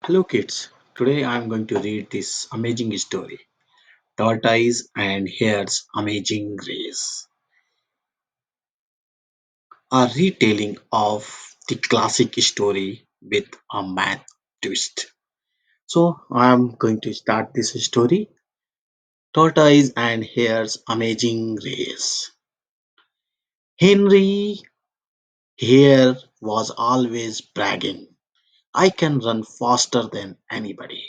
Hello kids, today I am going to read this amazing story, Tortoise and Hare's Amazing Race, a retelling of the classic story with a math twist. So I am going to start this story, Tortoise and Hare's Amazing Race. Henry Hare was always bragging, I can run faster than anybody,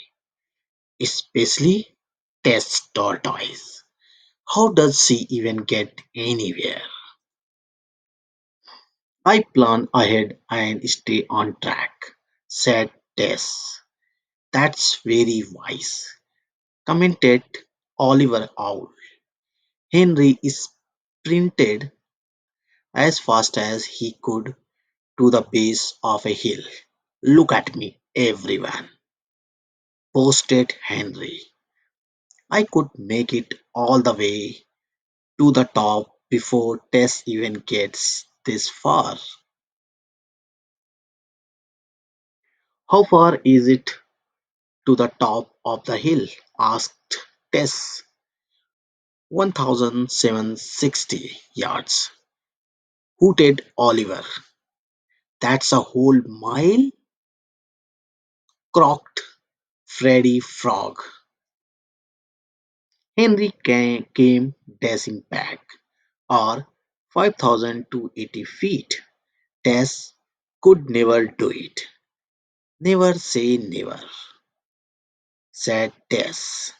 especially Test Tortoise. How does she even get anywhere? I plan ahead and stay on track, said Tess. That's very wise, commented Oliver Owl. Henry sprinted as fast as he could to the base of a hill. Look at me, everyone, boasted Henry. I could make it all the way to the top before Tess even gets this far. How far is it to the top of the hill? Asked Tess. 1760 yards, hooted Oliver. That's a whole mile? Croaked Freddy Frog. Henry came dashing back. Or 5280 feet. Tess could never do it. Never say never, said Tess,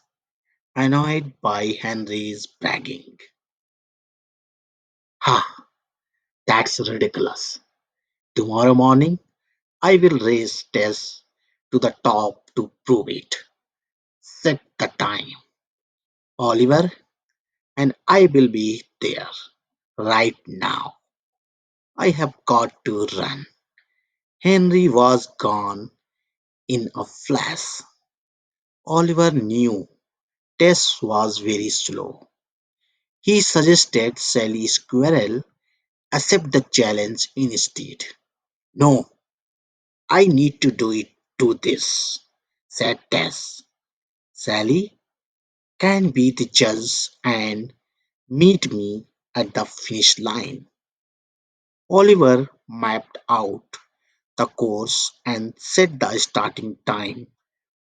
annoyed by Henry's bragging. Ha, that's ridiculous. Tomorrow morning I will race Tess to the top to prove it. Set the time, Oliver, and I will be there right now. I have got to run. Henry was gone in a flash. Oliver knew Tess was very slow. He suggested Sally Squirrel accept the challenge instead. No, I need to do it to this, said Tess. Sally can be the judge and meet me at the finish line. Oliver mapped out the course and set the starting time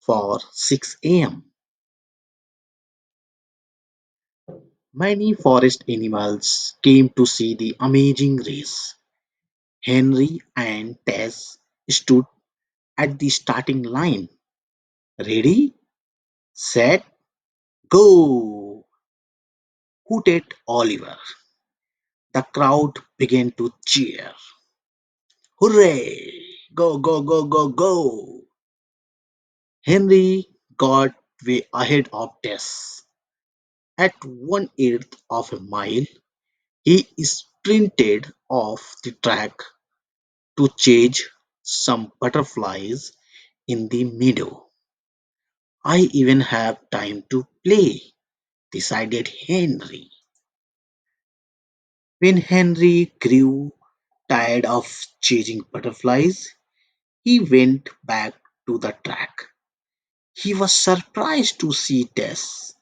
for 6 a.m. Many forest animals came to see the amazing race. Henry and Tess stood at the starting line. Ready, set, go! Hooted Oliver. The crowd began to cheer. Hooray! Go, go, go, go, go! Henry got way ahead of Tess. At 1/8 of a mile, he sprinted off the track to chase some butterflies in the meadow. I even have time to play, decided Henry. When Henry grew tired of chasing butterflies, he went back to the track. He was surprised to see Tess.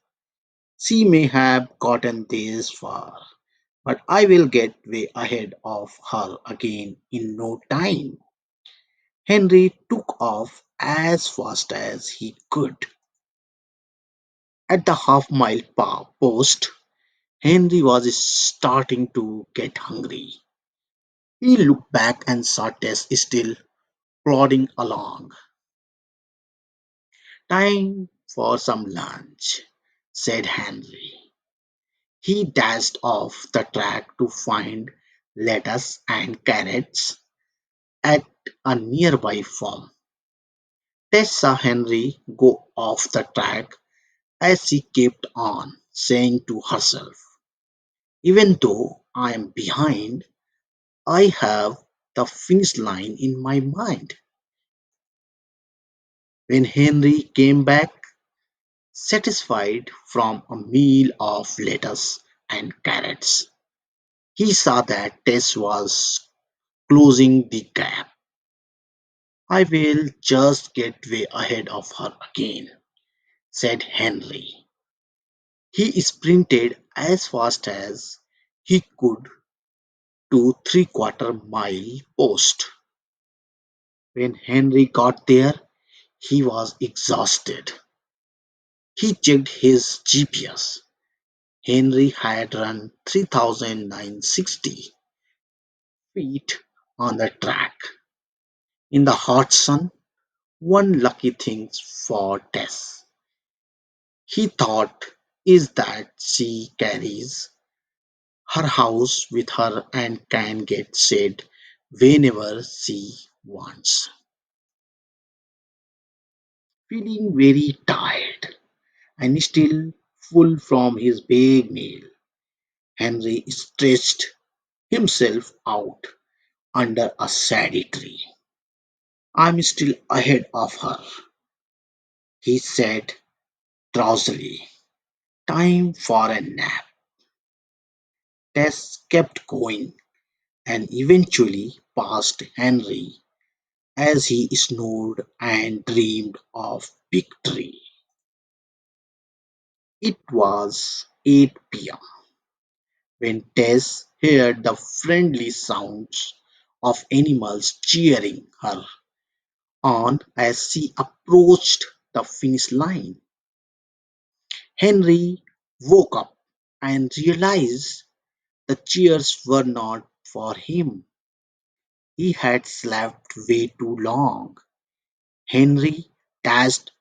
She may have gotten this far, but I will get way ahead of her again in no time. Henry took off as fast as he could. At the half-mile post, Henry was starting to get hungry. He looked back and saw Tess still plodding along. Time for some lunch, said Henry. He dashed off the track to find lettuce and carrots at a nearby farm. Tess saw Henry go off the track as she kept on, saying to herself, even though I am behind, I have the finish line in my mind. When Henry came back, satisfied from a meal of lettuce and carrots, he saw that Tess was closing the gap. I will just get way ahead of her again, said Henry. He sprinted as fast as he could to three-quarter-mile post. When Henry got there, he was exhausted. He checked his GPS. Henry had run 3,960 feet on the track in the hot sun. One lucky thing for Tess, he thought, is that she carries her house with her and can get shade whenever she wants. Feeling very tired and still full from his big meal, Henry stretched himself out under a shady tree. I'm still ahead of her, he said drowsily. Time for a nap. Tess kept going and eventually passed Henry as he snored and dreamed of victory. It was 8 p.m. when Tess heard the friendly sounds of animals cheering her on as she approached the finish line. Henry woke up and realized the cheers were not for him. He had slept way too long. Henry dashed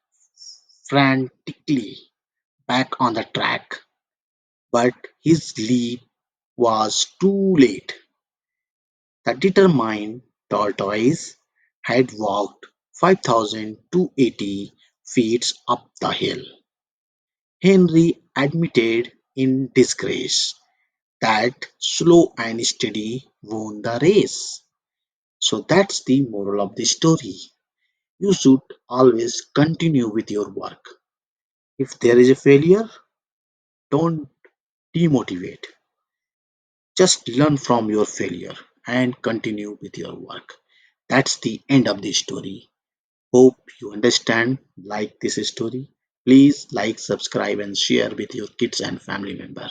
frantically back on the track, but his leap was too late. The determined tortoise had walked 5,280 feet up the hill. Henry admitted in disgrace that slow and steady won the race. So that's the moral of the story. You should always continue with your work. If there is a failure, don't demotivate. Just learn from your failure and continue with your work. That's the end of the story. Hope you understand, like this story. Please like, subscribe, and share with your kids and family member.